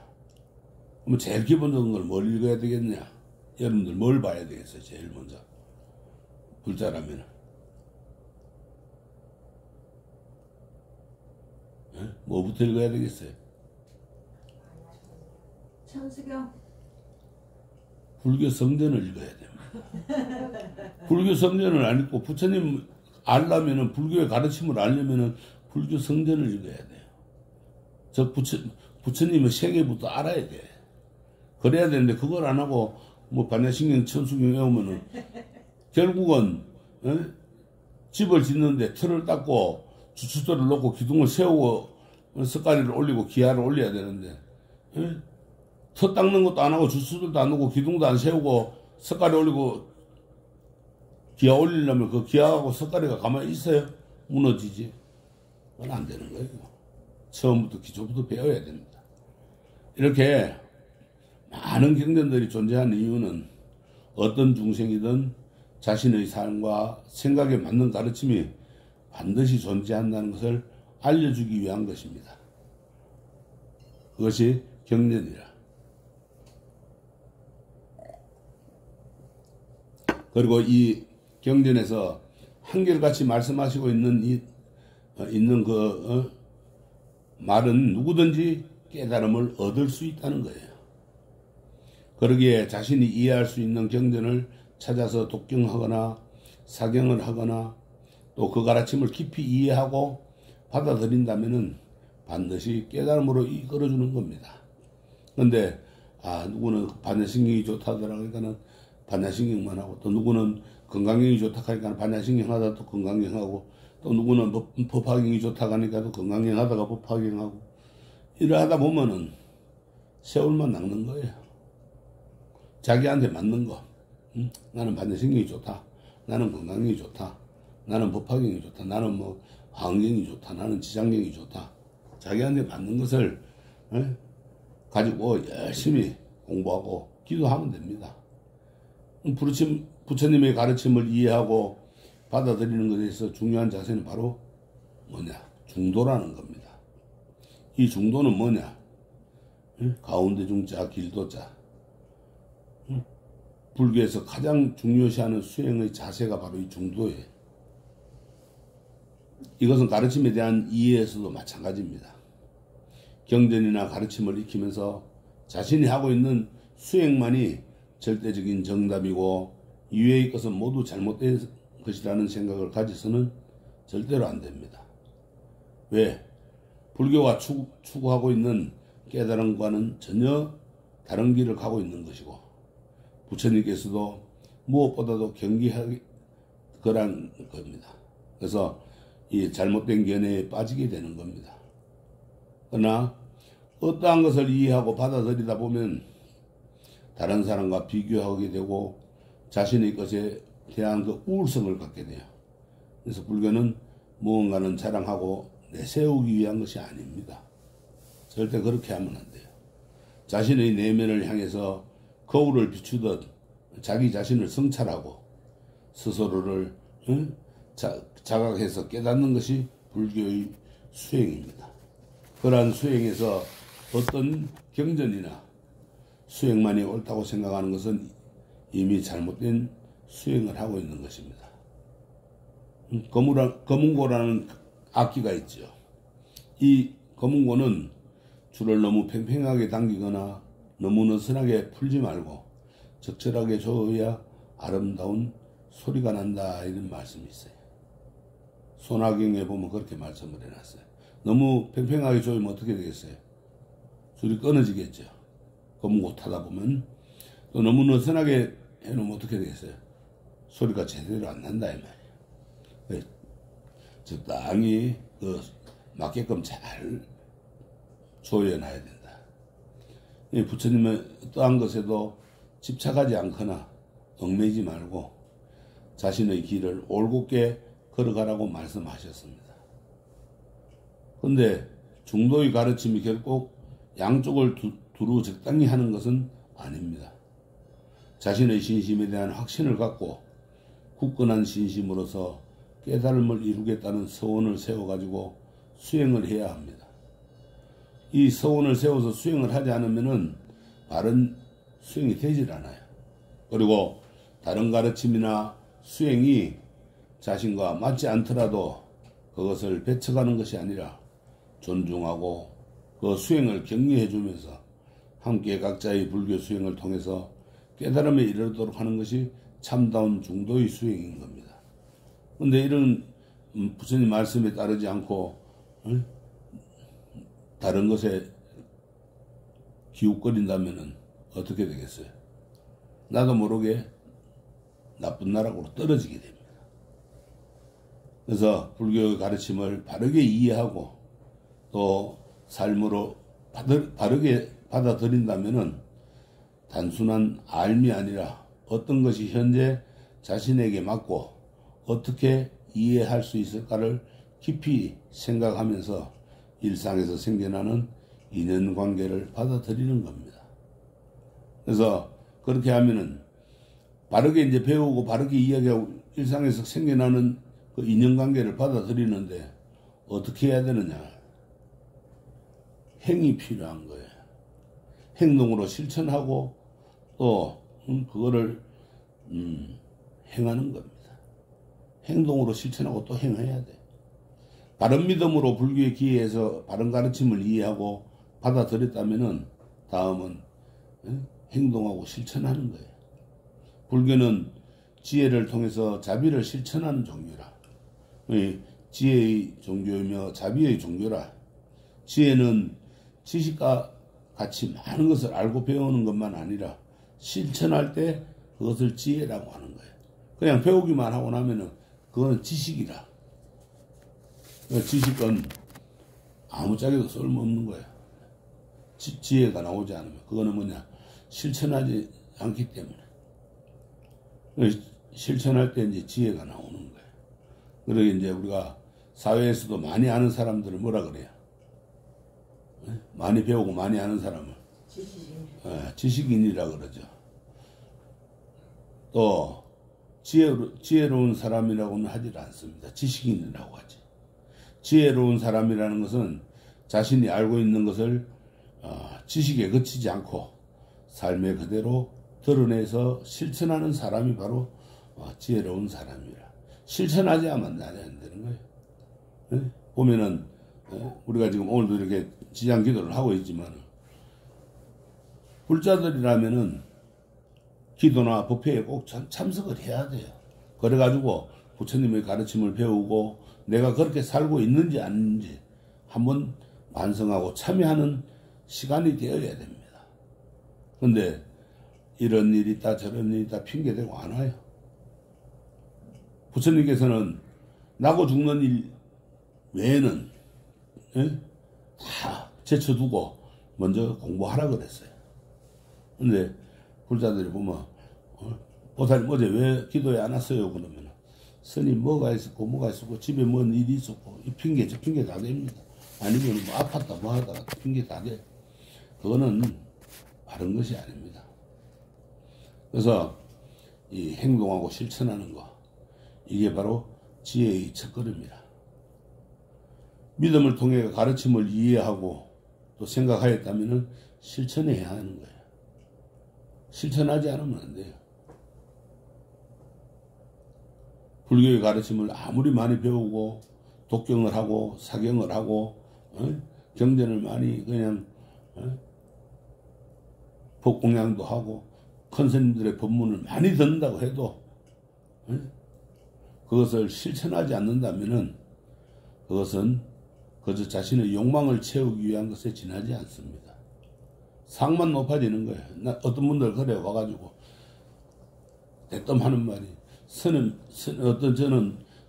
그럼 제일 기본적인 걸 뭘 읽어야 되겠냐? 여러분들 뭘 봐야 되겠어요? 제일 먼저 불자라면 뭐부터 읽어야 되겠어요? 천수경. 불교 성전을 읽어야 됩니다. 불교 성전을 안 읽고 부처님 알려면은 불교의 가르침을 알려면은 불교 성전을 읽어야 돼요. 부처님의 세계부터 알아야 돼. 그래야 되는데 그걸 안 하고 뭐 반야신경 천수경 외우면은 결국은 집을 짓는데 틀을 닦고 주춧돌을 놓고 기둥을 세우고 석가리를 올리고 기하를 올려야 되는데 터 닦는 것도 안 하고 주춧돌도 안 놓고 기둥도 안 세우고 석가리 올리고 기하 올리려면 그 기하하고 석가리가 가만히 있어요? 무너지지. 그건 안 되는 거예요. 처음부터 기초부터 배워야 됩니다. 이렇게 많은 경전들이 존재하는 이유는 어떤 중생이든 자신의 삶과 생각에 맞는 가르침이 반드시 존재한다는 것을 알려주기 위한 것입니다. 그것이 경전이라. 그리고 이 경전에서 한결같이 말씀하시고 있는 말은 누구든지 깨달음을 얻을 수 있다는 거예요. 그러기에 자신이 이해할 수 있는 경전을 찾아서 독경하거나 사경을 하거나 또 그 가르침을 깊이 이해하고 받아들인다면은 반드시 깨달음으로 이끌어주는 겁니다. 그런데 누구는 반야신경이 좋다더라 그러니까는 반야신경만 하고 또 누구는 건강경이 좋다 하니까 반야신경 하다가 또 건강경 하고 또 누구는 법화경이 좋다 하니까 또 건강경 하다가 법화경 하고 이러하다 보면은 세월만 낚는 거예요. 자기한테 맞는 거. 나는 반야신경이 좋다. 나는 건강경이 좋다. 나는 법화경이 좋다. 나는 뭐 화엄경이 좋다. 나는 지장경이 좋다. 자기한테 맞는 것을 가지고 열심히 공부하고 기도하면 됩니다. 부처님의 가르침을 이해하고 받아들이는 것에 있어서 중요한 자세는 바로 뭐냐? 중도라는 겁니다. 이 중도는 뭐냐? 가운데 중자, 길도자. 불교에서 가장 중요시하는 수행의 자세가 바로 이 중도예요. 이것은 가르침에 대한 이해에서도 마찬가지입니다. 경전이나 가르침을 익히면서 자신이 하고 있는 수행만이 절대적인 정답이고 이외의 것은 모두 잘못된 것이라는 생각을 가져서는 절대로 안 됩니다. 왜? 불교가 추구하고 있는 깨달음과는 전혀 다른 길을 가고 있는 것이고 부처님께서도 무엇보다도 경계하기 거란 겁니다. 그래서 이 잘못된 견해에 빠지게 되는 겁니다. 그러나 어떠한 것을 이해하고 받아들이다 보면 다른 사람과 비교하게 되고 자신의 것에 대한 그 우울성을 갖게 돼요. 그래서 불교는 무언가는 자랑하고 내세우기 위한 것이 아닙니다. 절대 그렇게 하면 안 돼요. 자신의 내면을 향해서 거울을 비추듯 자기 자신을 성찰하고 스스로를 자각해서 깨닫는 것이 불교의 수행입니다. 그러한 수행에서 어떤 경전이나 수행만이 옳다고 생각하는 것은 이미 잘못된 수행을 하고 있는 것입니다. 거문고라는 악기가 있죠. 이 거문고는 줄을 너무 팽팽하게 당기거나 너무 느슨하게 풀지 말고 적절하게 조여야 아름다운 소리가 난다, 이런 말씀이 있어요. 소나경에 보면 그렇게 말씀을 해놨어요. 너무 팽팽하게 조이면 어떻게 되겠어요? 줄이 끊어지겠죠. 거문고 타다 보면. 또 너무 느슨하게 해놓으면 어떻게 되겠어요? 소리가 제대로 안 난다 이 말이에요. 적당히 맞게끔 잘 조여놔야 된다. 부처님은 어떠한 것에도 집착하지 않거나 얽매이지 말고 자신의 길을 올곧게 걸어가라고 말씀하셨습니다. 그런데 중도의 가르침이 결국 양쪽을 두루 적당히 하는 것은 아닙니다. 자신의 신심에 대한 확신을 갖고 굳건한 신심으로서 깨달음을 이루겠다는 서원을 세워가지고 수행을 해야 합니다. 이 서원을 세워서 수행을 하지 않으면은 바른 수행이 되질 않아요. 그리고 다른 가르침이나 수행이 자신과 맞지 않더라도 그것을 배척하는 것이 아니라 존중하고 그 수행을 격려해 주면서 함께 각자의 불교 수행을 통해서 깨달음에 이르도록 하는 것이 참다운 중도의 수행인 겁니다. 그런데 이런 부처님 말씀에 따르지 않고 다른 것에 기웃거린다면 어떻게 되겠어요? 나도 모르게 나쁜 나락으로 떨어지게 됩니다. 그래서 불교의 가르침을 바르게 이해하고 또 삶으로 바르게 받아들인다면 단순한 알미 아니라 어떤 것이 현재 자신에게 맞고 어떻게 이해할 수 있을까를 깊이 생각하면서 일상에서 생겨나는 인연관계를 받아들이는 겁니다. 그래서 그렇게 하면은 바르게 이제 배우고 바르게 이야기하고 일상에서 생겨나는 그 인연관계를 받아들이는데 어떻게 해야 되느냐? 행이 필요한 거예요. 행동으로 실천하고 또 그거를 행하는 겁니다. 행동으로 실천하고 또 행해야 돼. 바른 믿음으로 불교에 기해해서 바른 가르침을 이해하고 받아들였다면은 다음은 행동하고 실천하는 거예요. 불교는 지혜를 통해서 자비를 실천하는 종교라. 지혜의 종교이며 자비의 종교라. 지혜는 지식과 같이 많은 것을 알고 배우는 것만 아니라 실천할 때 그것을 지혜라고 하는 거예요. 그냥 배우기만 하고 나면은 그거는 지식이라. 지식은 아무짝에도 쓸모없는 거예요. 지혜가 나오지 않으면. 그거는 뭐냐? 실천하지 않기 때문에. 실천할 때 이제 지혜가 나오는 거예요. 그러게 이제 우리가 사회에서도 많이 아는 사람들을 뭐라 그래요? 많이 배우고 많이 아는 사람을 지식인이라 그러죠. 또 지혜로운 사람이라고는 하질 않습니다. 지식인이라고 하지. 지혜로운 사람이라는 것은 자신이 알고 있는 것을 지식에 그치지 않고 삶의 그대로 드러내서 실천하는 사람이 바로 지혜로운 사람이라. 실천하지야만 안 되는 거예요. 네? 보면은 우리가 지금 오늘도 이렇게 지장 기도를 하고 있지만 불자들이라면은 기도나 법회에 꼭 참석을 해야 돼요. 그래가지고 부처님의 가르침을 배우고 내가 그렇게 살고 있는지 아닌지 한번 반성하고 참여하는 시간이 되어야 됩니다. 그런데 이런 일이 있다 저런 일이 있다 핑계대고 안 와요. 부처님께서는 나고 죽는 일 외에는 다 제쳐두고 먼저 공부하라 그랬어요. 근데 불자들이 보면 보살님 어제 왜 기도에 안 왔어요? 그러면 스님 뭐가 있었고 집에 뭔 일이 있었고 이 핑계 저 핑계 다 됩니다. 아니면 뭐 아팠다 뭐 하다 핑계 다 돼. 그거는 바른 것이 아닙니다. 그래서 이 행동하고 실천하는 거 이게 바로 지혜의 첫걸음이라. 믿음을 통해 가르침을 이해하고 또 생각하였다면 실천해야 하는 거예요. 실천하지 않으면 안 돼요. 불교의 가르침을 아무리 많이 배우고 독경을 하고 사경을 하고 경전을 많이 그냥 법공양도 하고 큰 스님들의 법문을 많이 듣는다고 해도 그것을 실천하지 않는다면 그것은 그저 자신의 욕망을 채우기 위한 것에 지나지 않습니다. 상만 높아지는 거예요. 어떤 분들 그래 와가지고 대뜸 하는 말이 저는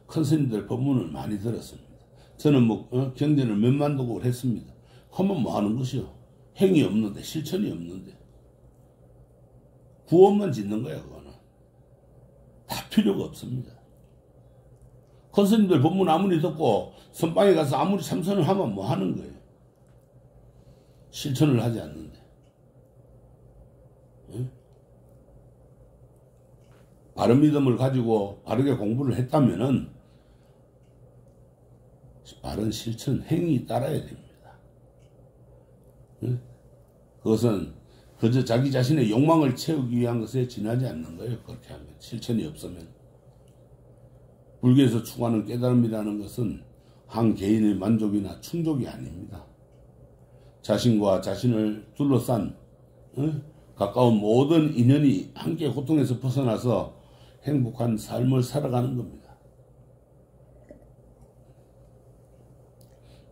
큰 스님들 법문을 많이 들었습니다. 저는 경전을 몇만 독을 했습니다. 하면 뭐 하는 것이요? 행위 없는데 실천이 없는데 구원만 짓는 거야. 그거는 다 필요가 없습니다. 큰 스님들 법문 아무리 듣고 선방에 가서 아무리 참선을 하면 뭐 하는 거예요? 실천을 하지 않는데. 바른 믿음을 가지고 바르게 공부를 했다면은 바른 실천, 행위 따라야 됩니다. 그것은 그저 자기 자신의 욕망을 채우기 위한 것에 지나지 않는 거예요. 그렇게 하면 실천이 없으면. 불교에서 추구하는 깨달음이라는 것은 한 개인의 만족이나 충족이 아닙니다. 자신과 자신을 둘러싼 가까운 모든 인연이 함께 고통에서 벗어나서 행복한 삶을 살아가는 겁니다.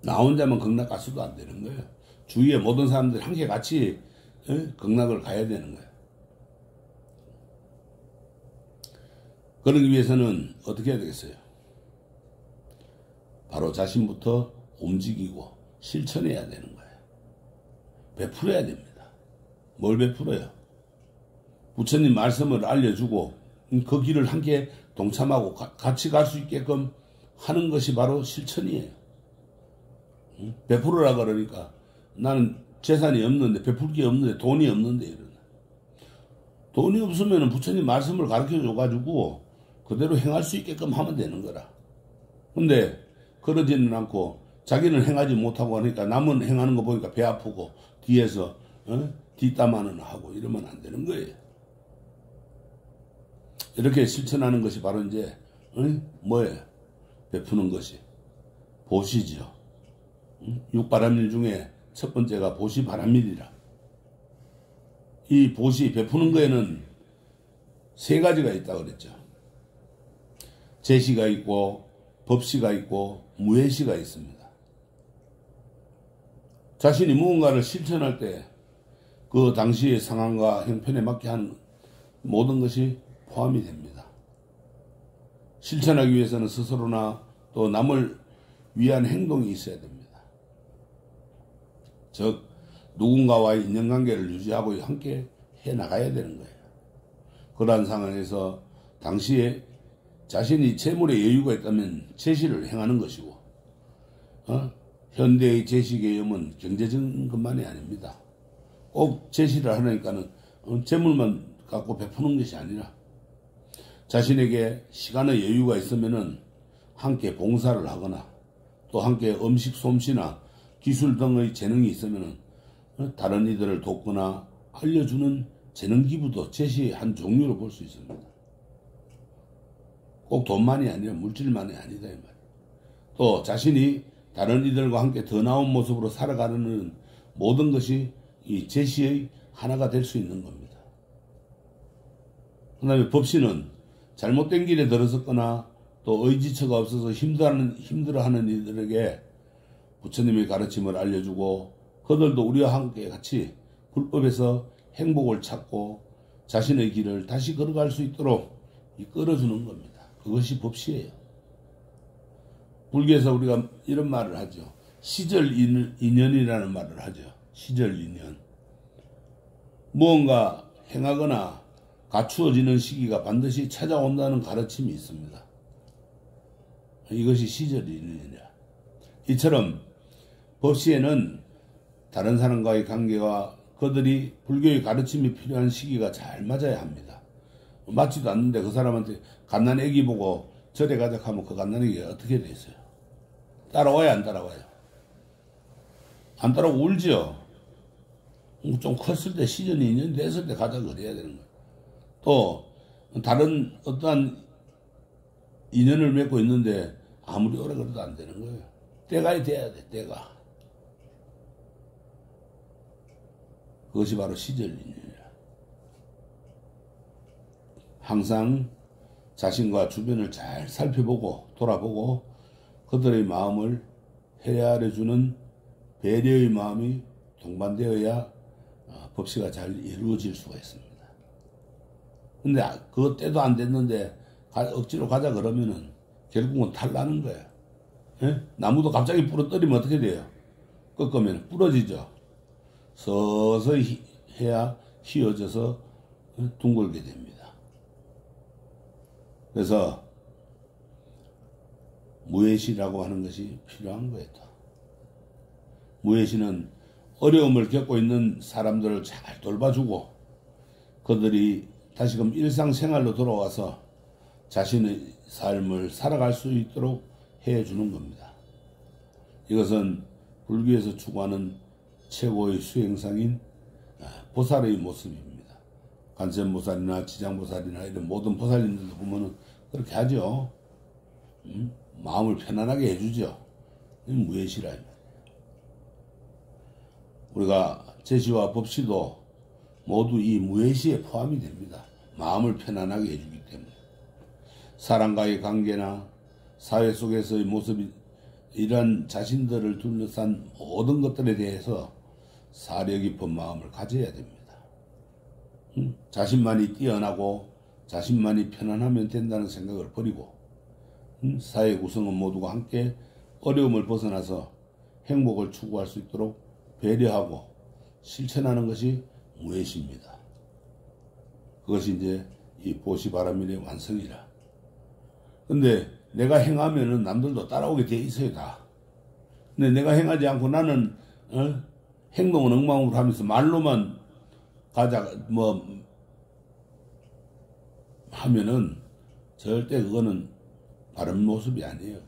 나 혼자만 극락 가서도 안 되는 거예요. 주위의 모든 사람들이 함께 같이 극락을 가야 되는 거예요. 그러기 위해서는 어떻게 해야 되겠어요? 바로 자신부터 움직이고 실천해야 되는 거예요. 베풀어야 됩니다. 뭘 베풀어요? 부처님 말씀을 알려주고 그 길을 함께 동참하고 같이 갈 수 있게끔 하는 것이 바로 실천이에요. 베풀으라 그러니까 나는 재산이 없는데 베풀 게 없는데 돈이 없는데 이러나. 돈이 없으면 부처님 말씀을 가르쳐 줘가지고 그대로 행할 수 있게끔 하면 되는 거라. 근데 그러지는 않고 자기는 행하지 못하고 하니까 남은 행하는 거 보니까 배 아프고 뒤에서 뒷담화는 하고 이러면 안 되는 거예요. 이렇게 실천하는 것이 바로 이제 뭐예요? 베푸는 것이 보시죠. 육바람일 중에 첫 번째가 보시바람일이라. 이 보시 베푸는 거에는 세 가지가 있다고 그랬죠. 제시가 있고 법시가 있고 무예시가 있습니다. 자신이 무언가를 실천할 때 그 당시의 상황과 형편에 맞게 하는 모든 것이 포함이 됩니다. 실천하기 위해서는 스스로나 또 남을 위한 행동이 있어야 됩니다. 즉 누군가와의 인연관계를 유지하고 함께 해나가야 되는 거예요. 그러한 상황에서 당시에 자신이 재물에 여유가 있다면 제시를 행하는 것이고, 현대의 제시 개념은 경제적인 것만이 아닙니다. 꼭 제시를 하니까는 재물만 갖고 베푸는 것이 아니라 자신에게 시간의 여유가 있으면은 함께 봉사를 하거나 또 함께 음식 솜씨나 기술 등의 재능이 있으면은 다른 이들을 돕거나 알려주는 재능 기부도 제시의 한 종류로 볼 수 있습니다. 꼭 돈만이 아니라 물질만이 아니다 이 말이에요. 또 자신이 다른 이들과 함께 더 나은 모습으로 살아가는 모든 것이 이 제시의 하나가 될 수 있는 겁니다. 그 다음에 법시는 잘못된 길에 들어섰거나 또 의지처가 없어서 힘들어하는 이들에게 부처님의 가르침을 알려주고 그들도 우리와 함께 같이 불법에서 행복을 찾고 자신의 길을 다시 걸어갈 수 있도록 이끌어주는 겁니다. 그것이 법시예요. 불교에서 우리가 이런 말을 하죠. 시절 인연이라는 말을 하죠. 시절 인연. 무언가 행하거나 갖추어지는 시기가 반드시 찾아온다는 가르침이 있습니다. 이것이 시절 인연이라. 이처럼 법시에는 다른 사람과의 관계와 그들이 불교의 가르침이 필요한 시기가 잘 맞아야 합니다. 맞지도 않는데 그 사람한테 갓난 애기 보고 절에 가자 하면 그 갓난 애기가 어떻게 됐어요? 따라와야 안 따라와요? 안 따라오고 울죠? 좀 컸을 때 시전이 인연이 됐을 때 가자 그래야 되는 거예요. 또 다른 어떠한 인연을 맺고 있는데 아무리 오래 걸어도 안 되는 거예요. 때가 돼야 돼. 때가. 그것이 바로 시절 인연이라. 항상 자신과 주변을 잘 살펴보고 돌아보고 그들의 마음을 헤아려주는 배려의 마음이 동반되어야 법시가 잘 이루어질 수가 있습니다. 근데 그 때도 안 됐는데 억지로 가자 그러면은 결국은 탈나는 거예요. 예? 나무도 갑자기 부러뜨리면 어떻게 돼요? 꺾으면 부러지죠. 서서히 해야 휘어져서 둥글게 됩니다. 그래서 무예시라고 하는 것이 필요한 거예요. 무예시는 어려움을 겪고 있는 사람들을 잘 돌봐주고 그들이 다시금 일상생활로 돌아와서 자신의 삶을 살아갈 수 있도록 해주는 겁니다. 이것은 불교에서 추구하는 최고의 수행상인 보살의 모습입니다. 관세음보살이나 지장보살이나 이런 모든 보살님들도 보면은 그렇게 하죠. 마음을 편안하게 해주죠. 무예시라. 우리가 제시와 법시도 모두 이 무예시에 포함이 됩니다. 마음을 편안하게 해주기 때문에. 사람과의 관계나 사회 속에서의 모습이 이런 자신들을 둘러싼 모든 것들에 대해서 사려 깊은 마음을 가져야 됩니다. 자신만이 뛰어나고 자신만이 편안하면 된다는 생각을 버리고 사회 구성원 모두가 함께 어려움을 벗어나서 행복을 추구할 수 있도록 배려하고 실천하는 것이 무예시입니다. 그것이 이제 이 보시바라밀의 완성이라. 근데 내가 행하면은 남들도 따라오게 돼 있어요, 다. 근데 내가 행하지 않고 나는 행동은 엉망으로 하면서 말로만 가자 하면은 절대 그거는 바른 모습이 아니에요.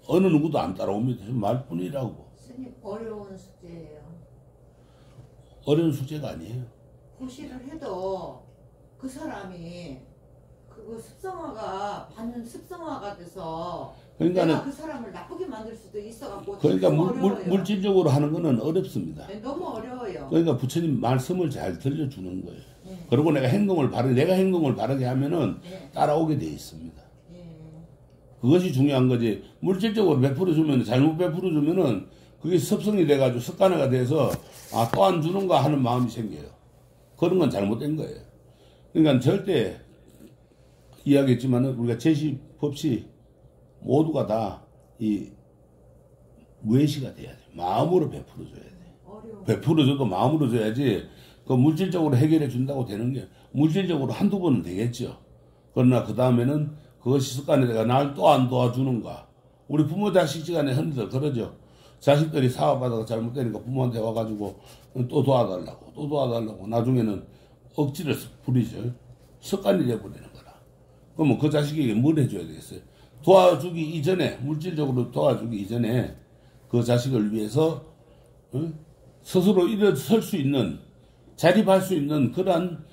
어느 누구도 안 따라옵니다. 말뿐이라고. 스님, 어려운 숙제예요. 어려운 숙제가 아니에요. 고시를 해도 그 사람이 그거 습성화가 돼서 내가 그 사람을 나쁘게 만들 수도 있어갖고. 그러니까 물질적으로 하는 거는 어렵습니다. 네, 너무 어려워요. 그러니까 부처님 말씀을 잘 들려주는 거예요. 네. 그리고 내가 행동을 바르게 하면은 네. 따라오게 돼 있습니다. 네. 그것이 중요한 거지. 물질적으로 베풀어주면, 잘못 베풀어주면은 그게 습성이 돼가지고 습관화가 돼서 또 안 주는가 하는 마음이 생겨요. 그런 건 잘못된 거예요. 그러니까 절대 이야기했지만은 우리가 제시, 법시 모두가 다 이 무예시가 돼야 돼. 마음으로 베풀어줘야 돼. 베풀어줘도 마음으로 줘야지 그 물질적으로 해결해 준다고 되는 게 물질적으로 한두 번은 되겠죠. 그러나 그 다음에는 그것이 습관이 내가 날 또 안 도와주는가. 우리 부모 자식 간에 흔히들 그러죠. 자식들이 사업하다가 잘못되니까 부모한테 와가지고 또 도와달라고 나중에는 억지를 부리죠. 습관이 돼버리는 거라. 그러면 그 자식에게 뭘 해줘야 되겠어요? 도와주기 이전에, 물질적으로 도와주기 이전에 그 자식을 위해서 스스로 일어설 수 있는, 자립할 수 있는 그러한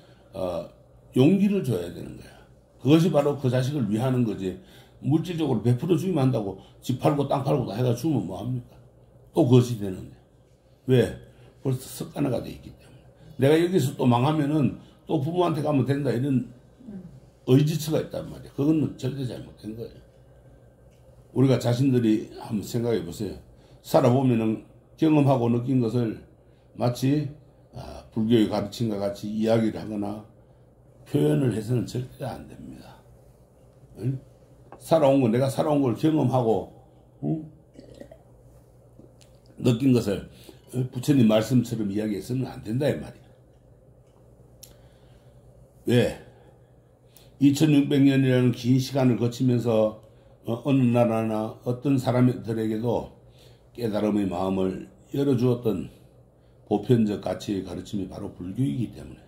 용기를 줘야 되는 거야. 그것이 바로 그 자식을 위하는 거지. 물질적으로 100% 주기만 한다고 집 팔고 땅 팔고 다 해가 주면 뭐합니까? 또 그것이 되는데. 왜? 벌써 습관화가 돼 있기 때문에. 내가 여기서 또 망하면은 또 부모한테 가면 된다 이런 의지처가 있단 말이야. 그거는 절대 잘못된 거예요. 우리가 자신들이 한번 생각해 보세요. 살아보면은 경험하고 느낀 것을 마치 불교의 가르침과 같이 이야기를 하거나 표현을 해서는 절대 안 됩니다. 응? 내가 살아온 걸 경험하고 느낀 것을 부처님 말씀처럼 이야기해서는 안 된다 이 말이야. 왜? 2600년이라는 긴 시간을 거치면서 어느 나라나 어떤 사람들에게도 깨달음의 마음을 열어주었던 보편적 가치의 가르침이 바로 불교이기 때문에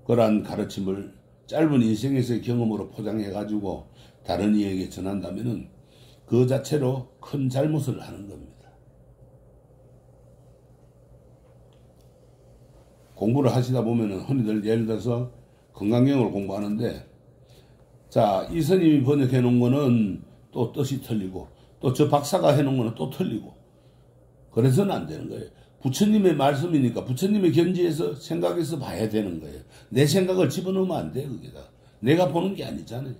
그러한 가르침을 짧은 인생에서의 경험으로 포장해가지고 다른 이에게 전한다면은 그 자체로 큰 잘못을 하는 겁니다. 공부를 하시다 보면은 흔히들 예를 들어서 건강경을 공부하는데 자, 이 스님이 번역해 놓은 거는 또 뜻이 틀리고 또 저 박사가 해 놓은 거는 또 틀리고 그래서는 안 되는 거예요. 부처님의 말씀이니까 부처님의 견지에서 생각해서 봐야 되는 거예요. 내 생각을 집어넣으면 안 돼, 그게다. 내가 보는 게 아니잖아요.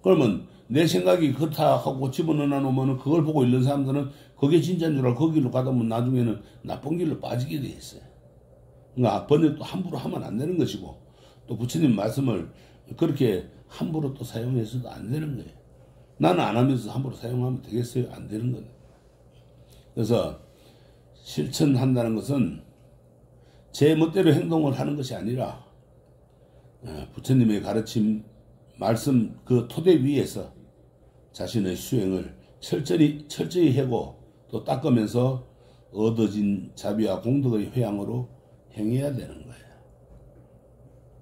그러면 내 생각이 그렇다 하고 집어넣어 놓으면 그걸 보고 있는 사람들은 그게 진짜인 줄 알고 거기로 가다 보면 나중에는 나쁜 길로 빠지게 돼 있어요. 그러니까 번역도 함부로 하면 안 되는 것이고 또 부처님 말씀을 그렇게 함부로 또 사용해서도 안 되는 거예요. 나는 안 하면서 함부로 사용하면 되겠어요? 안 되는 거예요. 그래서 실천한다는 것은 제 멋대로 행동을 하는 것이 아니라 부처님의 가르침, 말씀 그 토대 위에서 자신의 수행을 철저히 하고 또 닦으면서 얻어진 자비와 공덕의 회양으로 행해야 되는 거예요.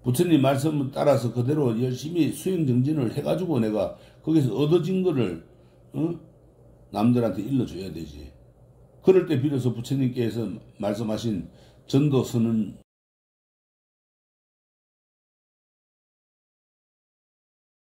부처님 말씀을 따라서 그대로 열심히 수행 정진을 해가지고 내가 거기서 얻어진 거를 남들한테 일러줘야 되지. 그럴 때 비로소 부처님께서 말씀하신 전도서는